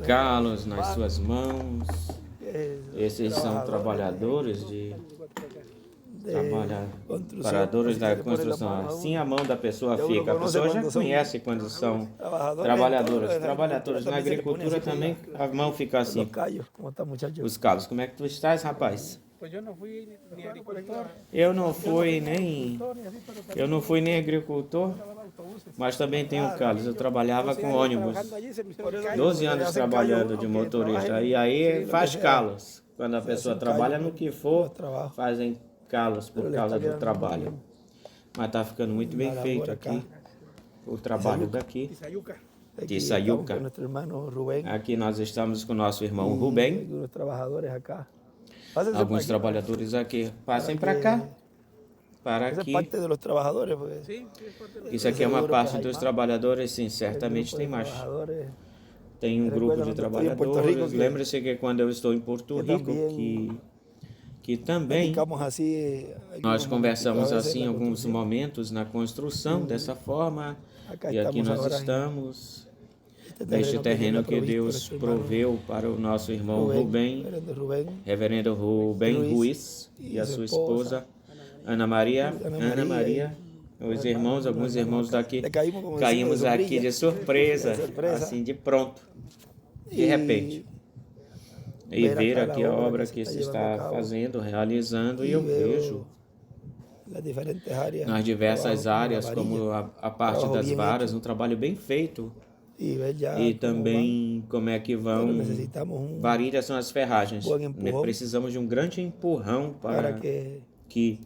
Carlos nas suas mãos. Esses são trabalhadores trabalhadores da construção. Assim a mão da pessoa fica. A pessoa já conhece quando são trabalhadores na agricultura também, a mão fica assim. Os calos. Como é que tu estás, rapaz? Eu não fui nem agricultor, mas também tenho calos. Eu trabalhava com ônibus. 12 anos trabalhando de motorista. E aí faz calos. Quando a pessoa trabalha no que for, fazem calos por causa do trabalho. Mas está ficando muito bem feito aqui. O trabalho daqui. De Sayuca. Aqui nós estamos com o nosso irmão Rubem. Alguns trabalhadores aqui. Passem para cá. Para aqui. Isso aqui é uma parte dos trabalhadores, sim, certamente tem mais. Tem um grupo de trabalhadores. Lembre-se que quando eu estou em Porto Rico, que também nós conversamos assim em alguns momentos na construção dessa forma. E aqui nós estamos neste terreno que Deus proveu para o nosso irmão Rubem, reverendo Rubem Ruiz e a sua esposa Ana Maria, alguns irmãos daqui, caímos aqui de surpresa, assim de pronto, de repente. E ver aqui a obra que se está fazendo, realizando, e eu vejo nas diversas áreas, como a parte das varas, um trabalho bem feito. E também como é que vão, varilhas são as ferragens. Precisamos de um grande empurrão para que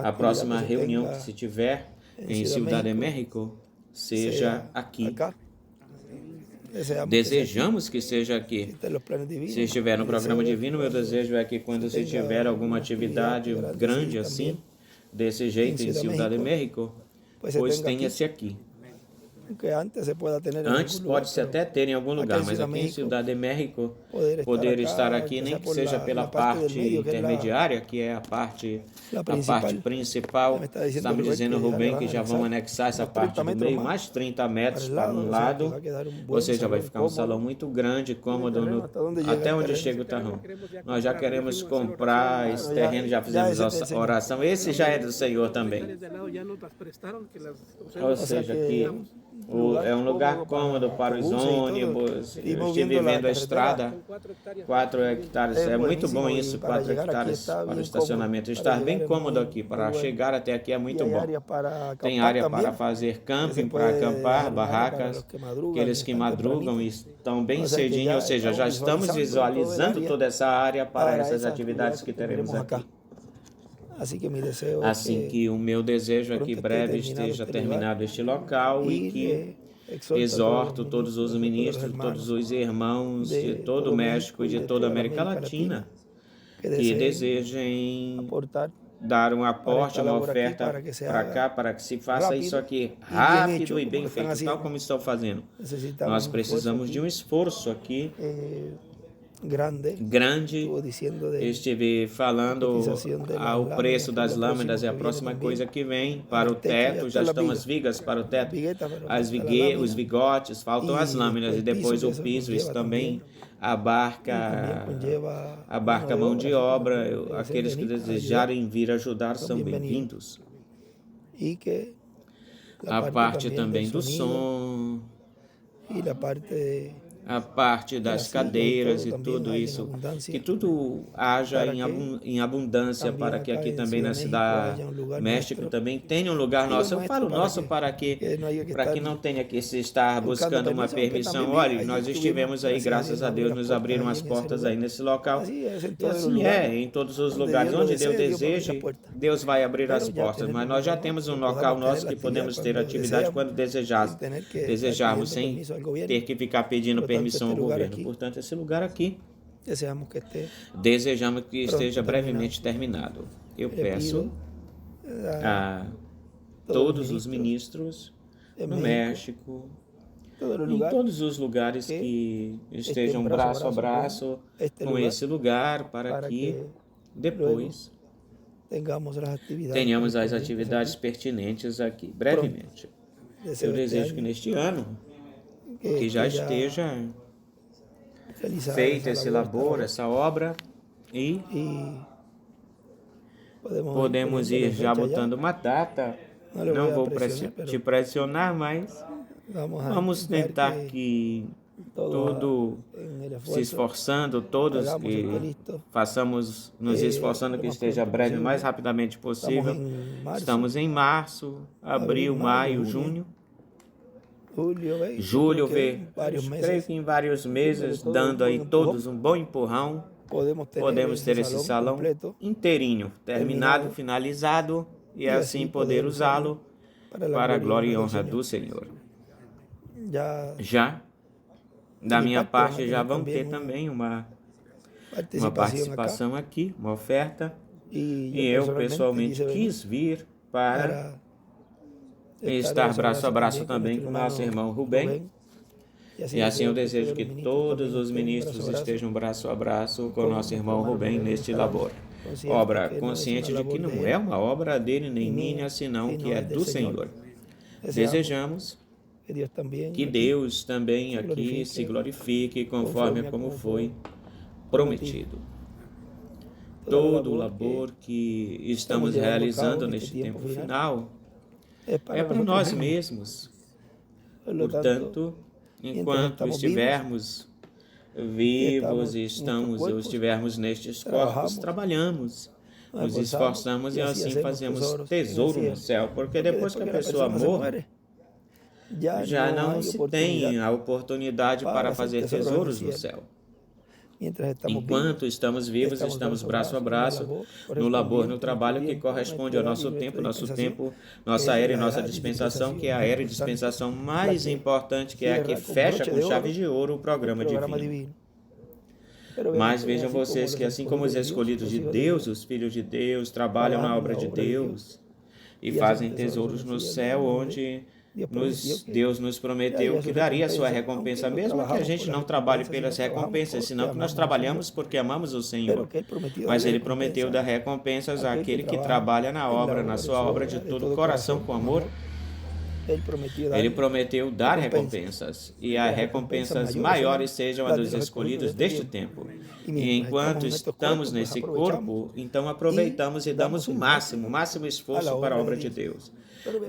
a próxima reunião que se tiver em Ciudad de México seja aqui. Desejamos que seja aqui. Se estiver no programa divino, meu desejo é que quando se tiver alguma atividade grande assim, desse jeito em Ciudad de México, pois tenha-se aqui. Antes pode-se até ter em algum lugar, mas aqui em Ciudad de México, poder estar aqui, nem que seja pela parte intermediária, que é a parte principal. Estamos dizendo, Rubem, que já vão anexar essa parte do meio, mais 30 metros para um lado, ou seja, vai ficar um salão muito grande, cômodo, até onde chega o terreno. Nós já queremos comprar esse terreno, já fizemos a oração, esse já é do Senhor também. Ou seja, que é um lugar cômodo para os ônibus. Eu estive vendo a estrada, 4 hectares, é muito bom isso, 4 hectares para o estacionamento. Estar bem cômodo aqui, para chegar até aqui é muito bom. Tem área para fazer camping, para acampar, barracas, aqueles que madrugam e estão bem cedinho, ou seja, já estamos visualizando toda essa área para essas atividades que teremos aqui. Assim que o meu desejo é que breve esteja terminado este local e que exorto todos os ministros, todos os irmãos de todo o México e de toda a América Latina que desejem dar um aporte, uma oferta para cá, para que se faça isso aqui rápido e bem feito, tal como estão fazendo. Nós precisamos de um esforço aqui grande. Estive falando ao preço das lâminas, é a próxima coisa que vem para o teto. Já estão as vigas para o teto, os vigotes, faltam as lâminas e depois o piso. Isso também abarca mão de obra. Aqueles que desejarem vir ajudar são bem-vindos. A parte também do som, a parte das cadeiras e tudo isso, que tudo haja em abundância para que aqui também na cidade México também tenha um lugar nosso. Eu falo nosso para que não tenha que se estar buscando uma permissão. Olha, nós estivemos aí, graças a Deus, nos abriram as portas aí nesse local. E assim em todos os lugares onde Deus deseja, Deus vai abrir as portas. Mas nós já temos um local nosso que podemos ter atividade quando desejarmos, sem ter que ficar pedindo permissão ao governo. Portanto, esse lugar aqui, desejamos que esteja brevemente terminado. Eu peço a todos os ministros no México, em todos os lugares que estejam braço a braço com esse lugar, para que depois tenhamos as atividades pertinentes aqui, brevemente. Eu desejo que neste ano que já esteja feito esse labor, essa obra, e podemos ir já botando uma data. Não vou te pressionar, mas vamos tentar que tudo se esforçando, todos que façamos, nos esforçando que esteja breve o mais rapidamente possível. Estamos em março, abril, maio, junho. Julho, creio que em vários meses, dando aí todos um bom empurrão, podemos ter esse salão inteirinho, terminado, finalizado, e assim poder usá-lo para a glória e honra do Senhor. Já, da minha parte, já vão ter também uma participação aqui, uma oferta, e eu pessoalmente quis vir para estar braço a braço também com nosso irmão Rubem. E assim eu desejo que todos os ministros estejam braço a braço com nosso irmão Rubem neste labor. Obra consciente de que não é uma obra dele nem minha, senão que é do Senhor. Desejamos que Deus também aqui se glorifique conforme como foi prometido. Todo o labor que estamos realizando neste tempo final é para nós mesmos. Portanto, enquanto estivermos vivos e estivermos nestes corpos, trabalhamos, nos esforçamos e assim fazemos tesouro no céu, porque depois que a pessoa morre, já não se tem a oportunidade para fazer tesouros no céu. Enquanto estamos vivos, estamos braço a braço no labor, no trabalho que corresponde ao nosso tempo, nossa era e nossa dispensação, que é a era e dispensação mais importante, que é a que fecha com chave de ouro o programa divino. Mas vejam vocês que assim como os escolhidos de Deus, os filhos de Deus, trabalham na obra de Deus e fazem tesouros no céu, onde Deus nos prometeu que daria a sua recompensa, mesmo que a gente não trabalhe pelas recompensas, senão que nós trabalhamos porque amamos o Senhor. Mas Ele prometeu dar recompensas àquele que trabalha na obra, na sua obra de todo o coração, com amor. Ele prometeu dar recompensas, e as recompensas maiores sejam as dos escolhidos deste tempo. E enquanto estamos nesse corpo, então aproveitamos e damos o máximo esforço para a obra de Deus.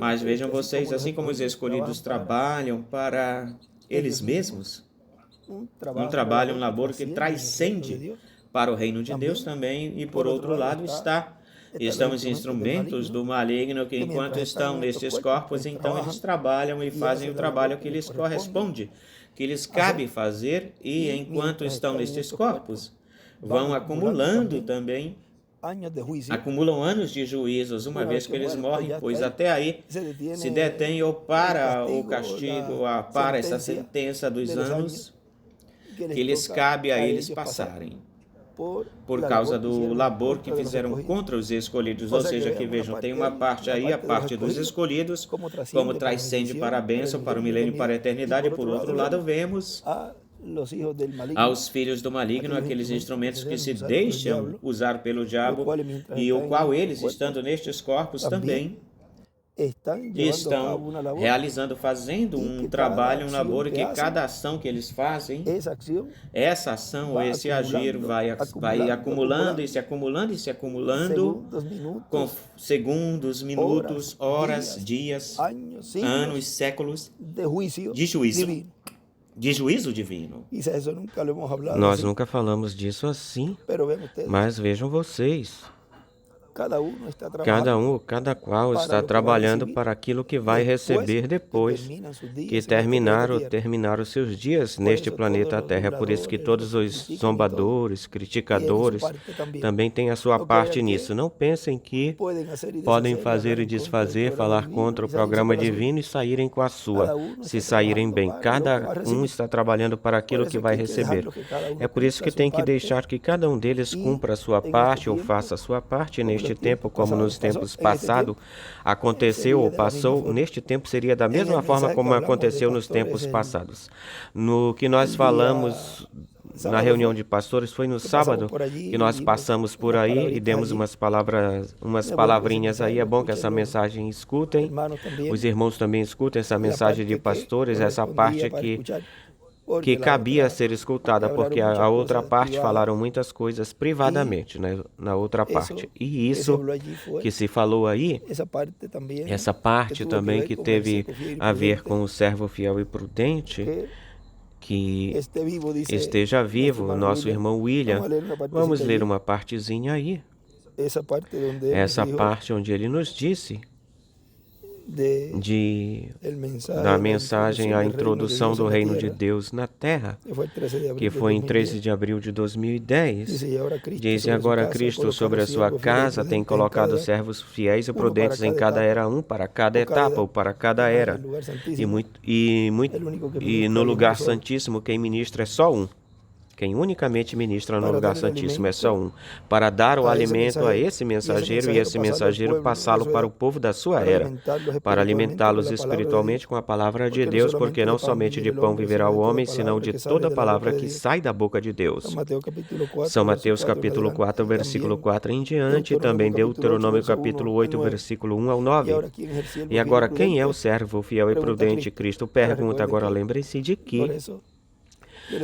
Mas vejam vocês, assim como os escolhidos trabalham para eles mesmos, um trabalho, um labor que transcende para o reino de Deus também, e por outro lado estamos instrumentos do maligno que enquanto estão nestes corpos, então eles trabalham e fazem o trabalho que lhes corresponde, que lhes cabe fazer, e enquanto estão nestes corpos, vão acumulando também, acumulam anos de juízos, uma vez que eles morrem, pois até aí se detém ou para o castigo, ou para essa sentença dos anos que lhes cabe a eles passarem, por causa do labor que fizeram contra os escolhidos. Ou seja, que vejam, tem uma parte aí, a parte dos escolhidos, como transcende para a bênção, para o milênio e para a eternidade, e por outro lado vemos aos filhos do maligno, aqueles instrumentos que se deixam usar pelo diabo, e o qual eles, estando nestes corpos também, estão realizando, fazendo um trabalho, um labor, e que cada ação que eles fazem, essa ação ou esse agir vai acumulando e se acumulando e se acumulando, com segundos, minutos, horas, dias, anos, séculos de juízo divino. Nós nunca falamos disso assim, mas vejam vocês, cada qual está trabalhando para aquilo que vai receber depois que terminar os seus dias neste planeta Terra. É por isso que todos os zombadores, criticadores, também têm a sua parte nisso. Não pensem que podem fazer e desfazer, falar contra o programa divino e saírem com a sua, se saírem bem. Cada um está trabalhando para aquilo que vai receber. É por isso que tem que deixar que cada um deles cumpra a sua parte ou faça a sua parte neste tempo, como nos tempos passados aconteceu ou passou. Neste tempo seria da mesma forma como aconteceu nos tempos passados. No que nós falamos na reunião de pastores, foi no sábado que nós passamos por aí e demos umas palavrinhas aí. É bom que essa mensagem escutem, os irmãos também escutem essa mensagem de pastores, essa parte que cabia ser escutada, porque a outra parte falaram muitas coisas privadamente, né, na outra parte. E isso que se falou aí, essa parte também que teve a ver com o servo fiel e prudente, que esteja vivo, nosso irmão William. Vamos ler uma partezinha aí. Essa parte onde ele nos disse da mensagem, a introdução do reino de Deus na terra, que foi em 13 de abril de 2010. Diz: e agora Cristo sobre a sua casa tem colocado servos fiéis e prudentes em cada era, um para cada etapa ou para cada era. E no lugar santíssimo quem ministra é só um. Quem unicamente ministra no lugar santíssimo é só um, para dar o alimento a esse mensageiro e esse mensageiro passá-lo para o povo da sua era, para alimentá-los espiritualmente com a palavra de Deus, porque não somente de pão viverá o homem, senão de toda palavra que sai da boca de Deus. São Mateus capítulo 4, versículo 4 em diante, e também Deuteronômio capítulo 8, versículo 1 ao 9. E agora, quem é o servo fiel e prudente? Cristo pergunta. Agora lembrem-se de que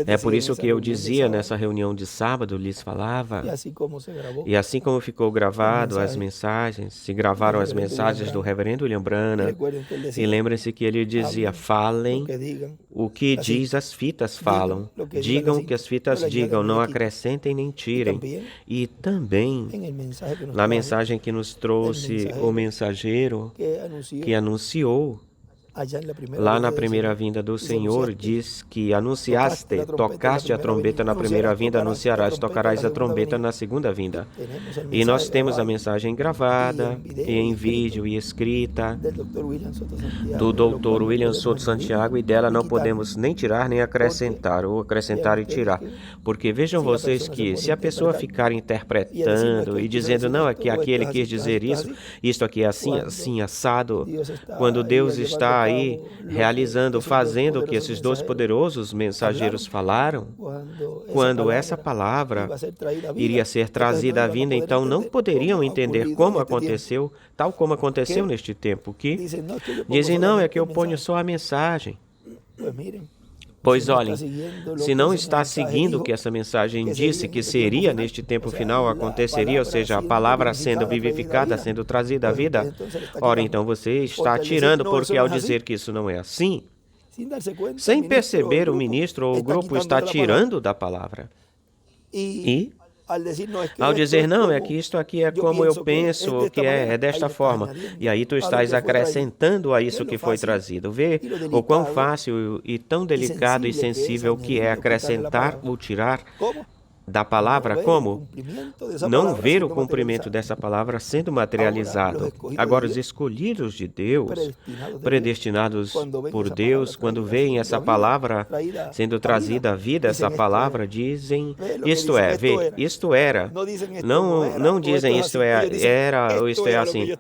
é por isso que eu dizia nessa reunião de sábado, lhes falava, e assim como ficou gravado as mensagens, se gravaram as mensagens do reverendo William Branham, e lembrem-se que ele dizia: falem o que diz as fitas falam, digam o que as fitas digam, não acrescentem nem tirem. E também, na mensagem que nos trouxe o mensageiro que anunciou, lá na primeira vinda do Senhor, diz que anunciaste, tocaste a trombeta na primeira vinda, anunciarás, tocarás a trombeta na segunda vinda. E nós temos a mensagem gravada, e em vídeo e escrita, do Dr. William Souto Santiago, e dela não podemos nem tirar nem acrescentar, ou acrescentar e tirar. Porque vejam vocês que se a pessoa ficar interpretando e dizendo, não, é que aqui ele quis dizer isso, isto aqui é assim, assim, assado, quando Deus está aí realizando, fazendo o que esses dois poderosos mensageiros falaram, quando essa palavra iria ser trazida à vida, então não poderiam entender como aconteceu, tal como aconteceu neste tempo, que dizem, não, é que eu ponho só a mensagem. Pois olhem, se não está seguindo o que essa mensagem disse que seria neste tempo final, aconteceria, ou seja, a palavra sendo vivificada, sendo trazida à vida, ora, então você está tirando, porque ao dizer que isso não é assim, sem perceber, o ministro ou o grupo está tirando da palavra. E ao dizer, não, é que isto aqui é como eu penso, que é desta forma. E aí tu estás acrescentando a isso que foi trazido. Vê o quão fácil e tão delicado e sensível que é acrescentar ou tirar da palavra, como não ver o cumprimento dessa palavra sendo materializado. Agora, os escolhidos de Deus, predestinados por Deus, quando veem essa palavra sendo trazida à vida, essa palavra, dizem, isto é, vê, isto era. Não dizem isto era ou isto é assim.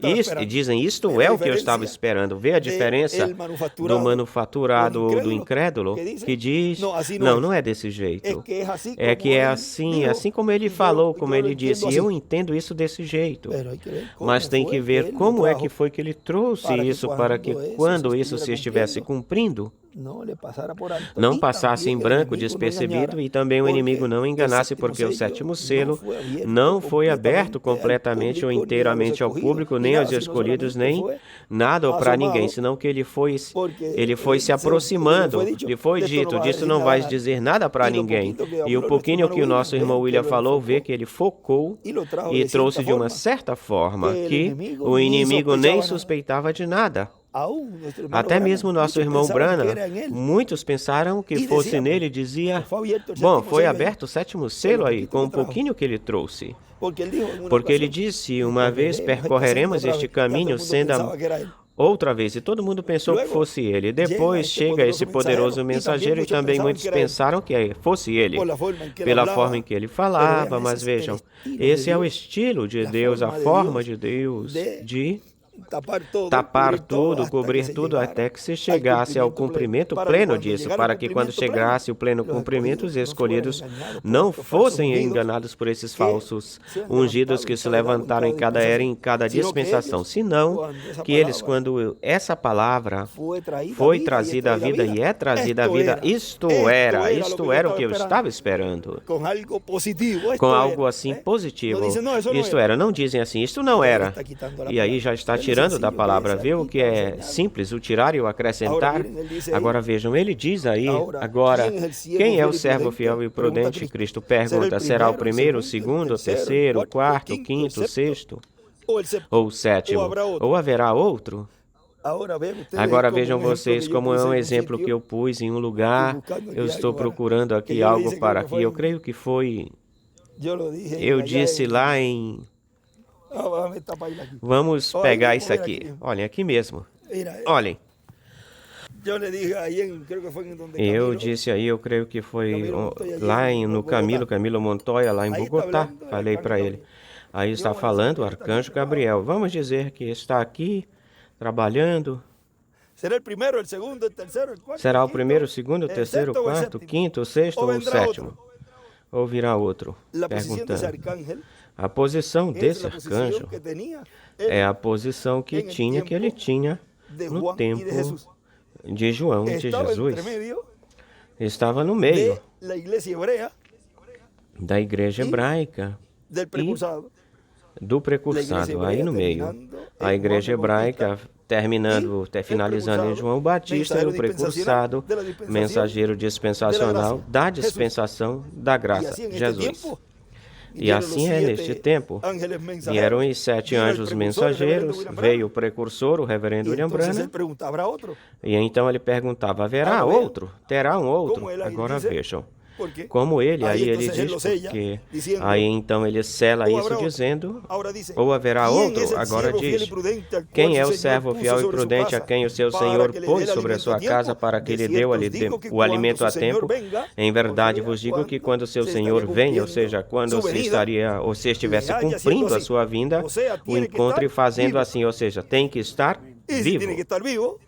Dizem, isto é o que eu estava esperando. Vê a diferença do manufaturado ou do incrédulo, que diz, não é desse jeito. É que é assim como ele falou, como ele disse, eu entendo isso desse jeito. Mas tem que ver como é que foi que ele trouxe isso para que quando isso se estivesse cumprindo, não passasse em branco despercebido e também o inimigo não enganasse, porque o sétimo selo não foi aberto completamente ou inteiramente ao público, nem aos escolhidos, nem nada ou para ninguém, senão que ele foi se aproximando, lhe foi dito, disso não vais dizer nada para ninguém. E o pouquinho que o nosso irmão William falou, vê que ele focou e trouxe de uma certa forma que o inimigo nem suspeitava de nada. Até mesmo nosso irmão Branham, muitos pensaram que fosse nele, dizia, bom, foi aberto o sétimo selo aí, com um pouquinho que ele trouxe. Porque ele disse, uma vez percorreremos este caminho sendo outra vez, e todo mundo pensou que fosse ele. Depois chega esse poderoso mensageiro e também muitos pensaram que fosse ele, pela forma em que ele falava, mas vejam, esse é o estilo de Deus, a forma de Deus de tapar tudo, cobrir tudo, até que se chegasse ao cumprimento pleno disso, para que quando chegasse o pleno cumprimento, os escolhidos não fossem enganados por esses falsos ungidos que se levantaram em cada era e em cada dispensação, senão que eles, quando essa palavra foi trazida à vida e é trazida à vida, isto era o que eu estava esperando, com algo assim positivo. Isto era, não dizem assim, isto não era. E aí já está tirando da palavra, vê o que é simples, o tirar e o acrescentar. Agora vejam, ele diz aí, agora, quem é o servo fiel e prudente? Cristo pergunta, será o primeiro, o segundo, o terceiro, o quarto, o quinto, o sexto, ou o sétimo, ou haverá outro? Agora vejam vocês como é um exemplo que eu pus em um lugar, eu estou procurando aqui algo para aqui, eu creio que foi, eu disse lá em... Vamos pegar isso aqui. Olhem, aqui mesmo. Olhem. Eu disse aí, eu creio que foi lá no Camilo Montoya, lá em Bogotá. Falei para ele. Aí está falando o arcanjo Gabriel. Vamos dizer que está aqui trabalhando. Será o primeiro, o segundo, o terceiro, o quarto, o quinto, o sexto ou o sétimo? Ou virá outro? Perguntando. A posição desse arcanjo é a posição que ele tinha no tempo de João e de Jesus. Estava no meio da igreja hebraica e do precursado, aí no meio. A igreja hebraica finalizando em João Batista e o precursado, mensageiro dispensacional da dispensação da graça, Jesus. E assim é neste tempo. Vieram os 7 anjos mensageiros, veio o precursor, o reverendo William Branham, e então ele perguntava, haverá outro? Terá um outro? Agora vejam. Como ele, aí ele diz, porque aí então ele sela isso dizendo, ou haverá outro, agora diz, quem é o servo fiel e prudente a quem o seu Senhor pôs sobre a sua casa para que lhe dê o alimento a tempo? Em verdade vos digo que quando o seu Senhor venha, ou seja, quando se estivesse cumprindo a sua vinda, o encontre fazendo assim, ou seja, tem que estar vivo.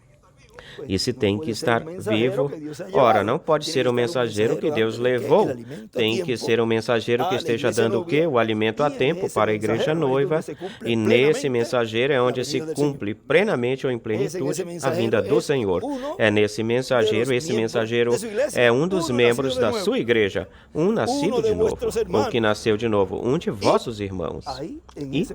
E se tem que estar vivo, ora, não pode ser o mensageiro que Deus levou. Tem que ser um mensageiro que esteja dando o quê? O alimento a tempo para a igreja noiva. E nesse mensageiro é onde se cumpre plenamente ou em plenitude a vinda do Senhor. É nesse mensageiro, esse mensageiro é um dos membros da sua igreja, um nascido de novo, ou que nasceu de novo, um de vossos irmãos. E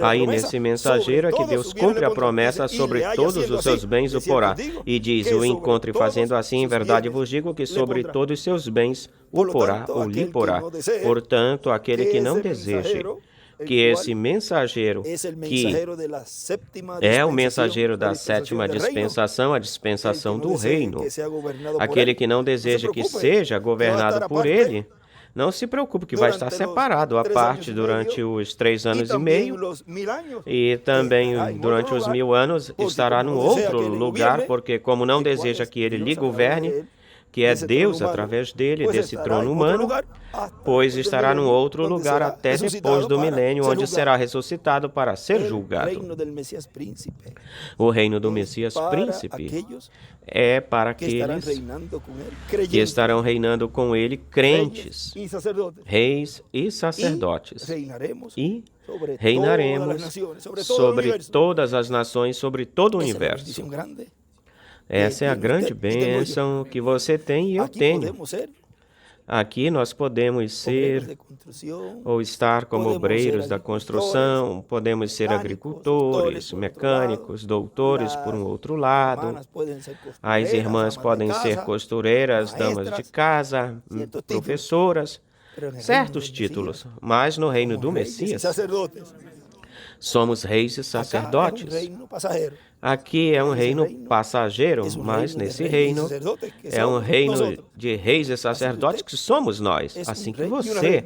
aí nesse mensageiro é que Deus cumpre a promessa sobre todos os seus bens o porá. E diz, o encontre fazendo assim, em verdade vos digo que sobre todos os seus bens o porá ou lhe porá. Portanto, aquele que não deseje que esse mensageiro, que é o mensageiro da 7ª dispensação, a dispensação do reino, aquele que não deseja que seja governado por ele, não se preocupe que vai estar separado à parte durante os 3 anos e meio e também durante os 1000 anos estará num outro lugar, porque como não deseja que ele lhe governe, que é Deus através dele, desse trono humano, pois estará num outro lugar até depois do milênio, onde será ressuscitado para ser julgado. O reino do Messias Príncipe é para aqueles que estarão reinando com ele, crentes, reis e sacerdotes, e reinaremos sobre todas as nações, sobre todo o universo. Essa é a grande bênção que você tem e eu tenho. Aqui nós podemos ser ou estar como obreiros da construção, podemos ser agricultores, mecânicos, doutores por um outro lado. As irmãs podem ser costureiras, damas de casa, professoras, certos títulos, mas no reino do Messias somos reis e sacerdotes. Aqui é um reino passageiro, mas nesse reino é um reino de reis e sacerdotes que somos nós. Assim que você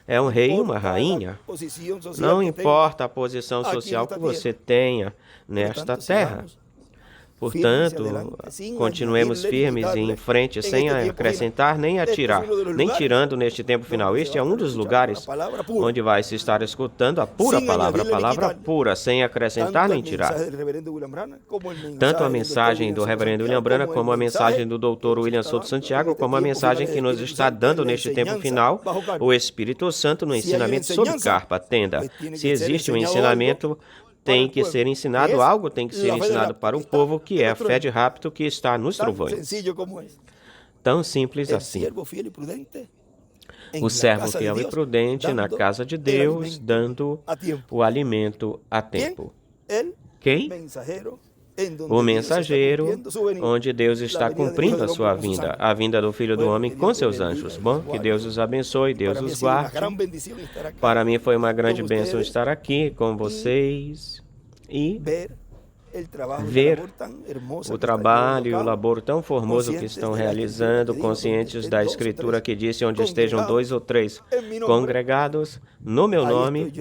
é um rei e uma rainha. Não importa a posição social que você tenha nesta terra. Portanto, continuemos firmes e em frente, sem acrescentar nem atirar, nem tirando neste tempo final. Este é um dos lugares onde vai se estar escutando a pura palavra, a palavra pura, sem acrescentar nem tirar. Tanto a mensagem do reverendo William Branham, como a mensagem do Dr. William Souto Santiago, como a mensagem que nos está dando neste tempo final, o Espírito Santo no ensinamento sobre carpa, tenda. Se existe um ensinamento, tem que ser ensinado, algo tem que ser ensinado para o povo, que é a fé de rapto que está nos trovões. Tão simples assim. O servo fiel e prudente na casa de Deus, dando o alimento a tempo. Quem? O mensageiro, onde Deus está cumprindo a sua vinda, a vinda do Filho do Homem com seus anjos. Bom, que Deus os abençoe, Deus os guarde. Para mim foi uma grande bênção estar aqui com vocês e ver o trabalho e o labor tão formoso que estão realizando, conscientes da Escritura que disse: onde estejam 2 ou 3 congregados no meu nome,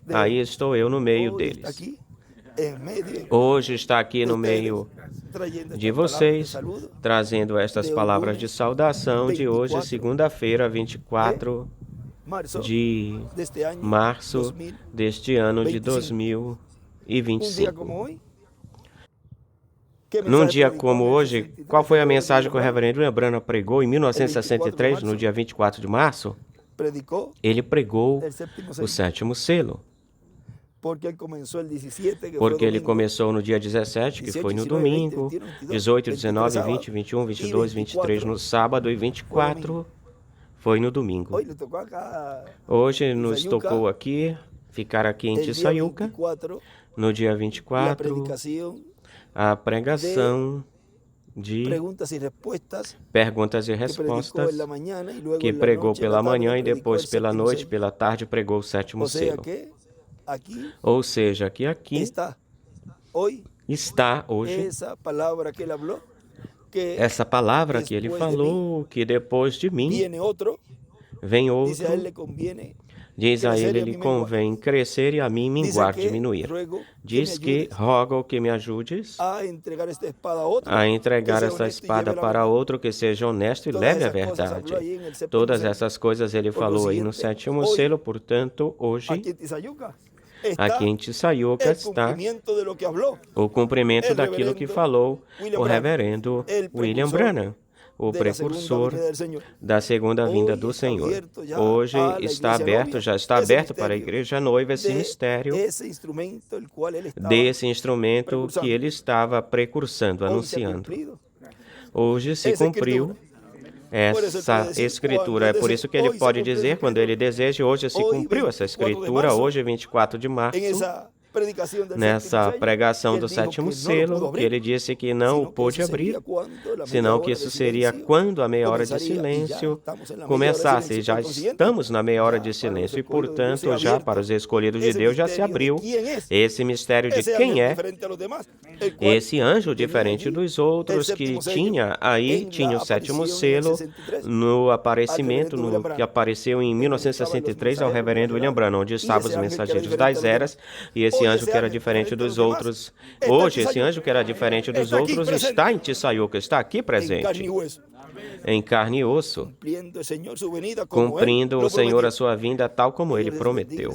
aí estou eu no meio deles. Hoje está aqui no meio de vocês, trazendo estas palavras de saudação de hoje, segunda-feira, 24 de março deste ano de 2025. Num dia como hoje, qual foi a mensagem que o reverendo William Branham pregou em 1963, no dia 24 de março? Ele pregou o 7º selo. Porque ele começou no dia 17, que foi no domingo, 18, 19, 20, 21, 22, 23 no sábado e 24 foi no domingo. Hoje nos tocou aqui, ficar aqui em Tissayuca, no dia 24, a pregação de perguntas e respostas, que pregou pela manhã e depois pela noite, pela tarde pregou o 7º selo. Ou seja, que aqui está hoje essa palavra que ele falou, que depois de mim vem outro. Diz a ele, lhe convém crescer e a mim minguar, diminuir. Diz que rogo que me ajudes a entregar esta espada para outro que seja honesto e leve a verdade. Todas essas coisas ele falou aí no 7º selo, portanto, hoje, aqui em Tissayuca está o cumprimento daquilo que falou o reverendo William Branham, o precursor da segunda vinda do Senhor. Hoje está aberto, já está aberto para a igreja noiva esse mistério desse instrumento que ele estava precursando, anunciando. Hoje se cumpriu essa escritura. É por isso que ele pode dizer, quando ele deseja, hoje se cumpriu essa escritura, hoje 24 de março, nessa pregação do 7º selo, que ele disse que não o pôde abrir, senão que isso seria quando a meia hora de silêncio começasse. E já estamos na meia hora de silêncio e, portanto, já para os escolhidos de Deus já se abriu esse mistério de quem é esse anjo diferente dos outros que tinha o 7º selo no aparecimento, que apareceu em 1963 ao reverendo William Branham, onde estavam os mensageiros das eras, e esse anjo que era diferente dos outros. Hoje, esse anjo que era diferente dos outros está em Tissayuca, está aqui presente, em carne e osso, cumprindo o Senhor a sua vinda tal como ele prometeu.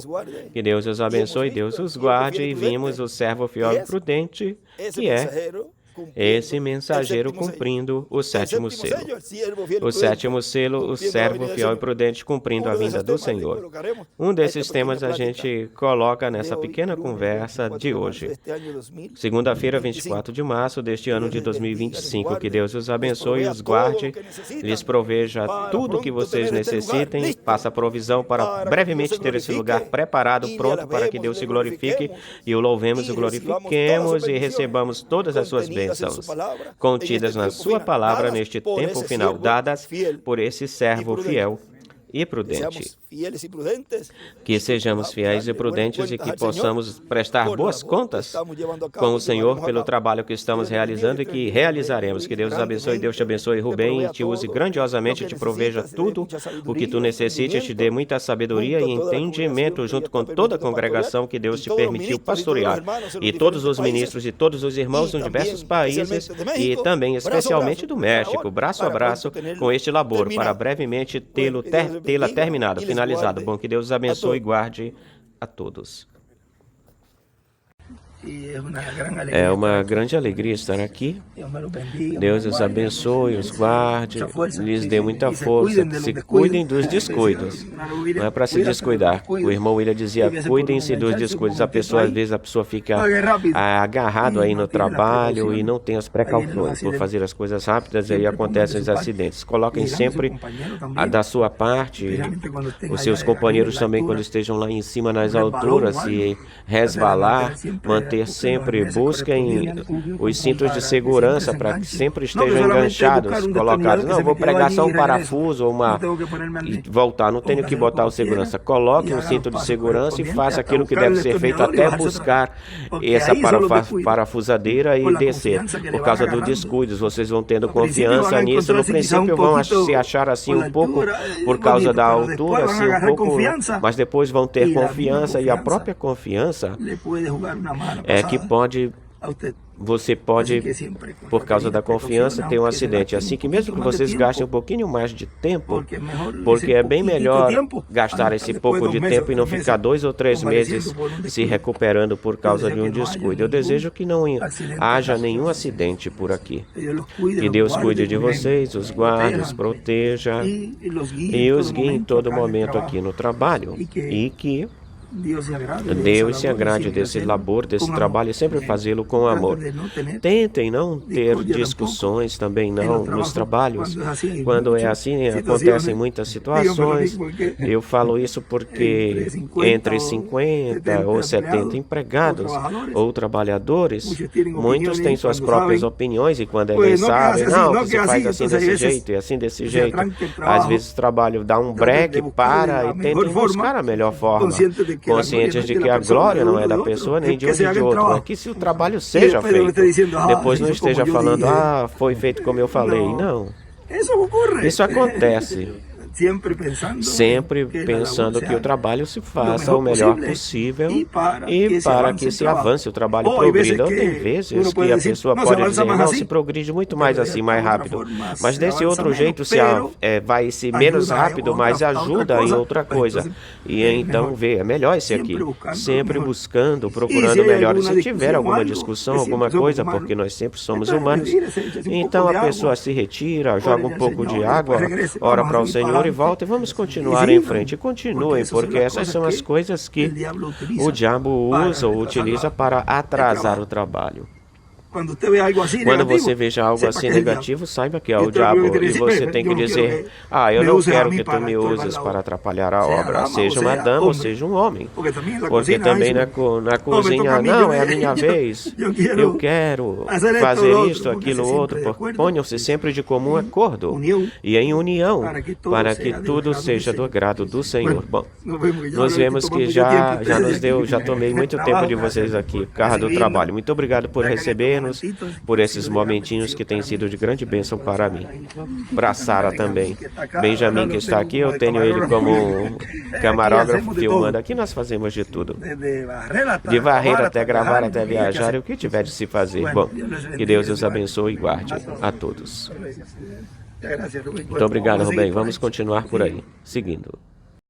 Que Deus os abençoe, Deus os guarde, e vimos o servo fiel e prudente, que é esse mensageiro cumprindo o 7º selo. O 7º selo, o servo fiel e prudente cumprindo a vinda do Senhor. Um desses temas a gente coloca nessa pequena conversa de hoje. Segunda-feira, 24 de março deste ano de 2025. Que Deus os abençoe e os guarde, lhes proveja tudo o que vocês necessitem, faça provisão para brevemente ter esse lugar preparado, pronto para que Deus se glorifique e o louvemos e glorifiquemos e recebamos todas as suas bênçãos contidas na sua palavra neste tempo final, dadas por esse servo fiel e prudente. Que sejamos fiéis e prudentes e que possamos prestar boas contas com o Senhor pelo trabalho que estamos realizando e que realizaremos. Que Deus os abençoe, Deus te abençoe, Rubem, e te use grandiosamente, te proveja tudo o que tu necessites, te dê muita sabedoria e entendimento junto com toda a congregação que Deus te permitiu pastorear, e todos os ministros e todos os irmãos de diversos países e também especialmente do México, braço a braço com este labor, para brevemente tê-la terminado, finalizado. Bom, que Deus os abençoe e guarde a todos. É uma grande alegria estar aqui. Deus os abençoe, os guarde, lhes dê muita força. Se cuidem dos descuidos. Não é para se descuidar. O irmão William dizia, cuidem-se dos descuidos. Às vezes a pessoa fica agarrado aí no trabalho e não tem as precauções. Por fazer as coisas rápidas, aí acontecem os acidentes. Coloquem sempre a da sua parte, os seus companheiros também, quando estejam lá em cima nas alturas, se resvalar, manter sempre, busquem os cintos de segurança para que sempre estejam enganchados, colocados. Não, vou pregar só um parafuso e voltar, não tenho que botar o segurança. Coloque um cinto de segurança e faça aquilo que deve ser feito até buscar essa parafusadeira e descer. Por causa do descuido, vocês vão tendo confiança nisso. No princípio vão se achar assim um pouco por causa da altura, assim um pouco, mas depois vão ter confiança, e a própria confiança é que você pode, por causa da confiança, ter um acidente. Assim que mesmo que vocês gastem um pouquinho mais de tempo, porque é bem melhor gastar esse pouco de tempo e não ficar 2 ou 3 meses se recuperando por causa de um descuido. Eu desejo que não haja nenhum acidente por aqui. Que Deus cuide de vocês, os guarde, os proteja e os guie em todo momento aqui no trabalho. E que Deus se agrade desse labor, desse trabalho, e sempre fazê-lo com amor. Tentem não ter discussões também não nos trabalhos. Quando é assim, acontecem muitas situações. Eu falo isso porque entre 50 ou 70 empregados ou trabalhadores, muitos têm suas próprias opiniões, e quando eles sabem, não, você faz assim desse jeito e assim desse jeito, às vezes o trabalho dá um break, para e tentem buscar a melhor forma, conscientes de que a glória não é da pessoa nem de um nem de outro. É que se o trabalho seja feito, depois não esteja falando, foi feito como eu falei. Não. Isso acontece. Sempre pensando que o trabalho se faça o melhor possível e para que se avance, o trabalho progrida. Tem vezes que a pessoa pode dizer, não, se progride muito mais assim, mais rápido. Mas desse outro jeito vai ser menos rápido, mas ajuda em outra coisa. E então é melhor esse aqui. Sempre buscando, procurando melhor. E se tiver alguma discussão, alguma coisa, porque nós sempre somos humanos, então a pessoa se retira, joga um pouco de água, ora para o Senhor e volta, e vamos continuar em frente. E continuem, porque essas são as coisas que o diabo usa ou utiliza para atrasar o trabalho. Quando você veja algo assim negativo, saiba que é o diabo, e você tem que dizer, eu não quero que tu me uses para atrapalhar a obra, seja uma dama ou seja um homem, porque também na cozinha, não, é a minha vez, eu quero fazer isto, aquilo, outro, ponham-se sempre de comum acordo e em união, para que tudo seja do agrado do Senhor. Bom, nós vemos que já tomei muito tempo de vocês aqui, por causa do trabalho. Muito obrigado por receber, por esses momentinhos que têm sido de grande bênção para mim. Para Sara também. Benjamin, que está aqui, eu tenho ele como camarógrafo filmando. Aqui nós fazemos de tudo. De varrer até gravar, até viajar, e o que tiver de se fazer. Bom, que Deus os abençoe e guarde a todos. Muito obrigado, Rubem. Vamos continuar por aí, seguindo.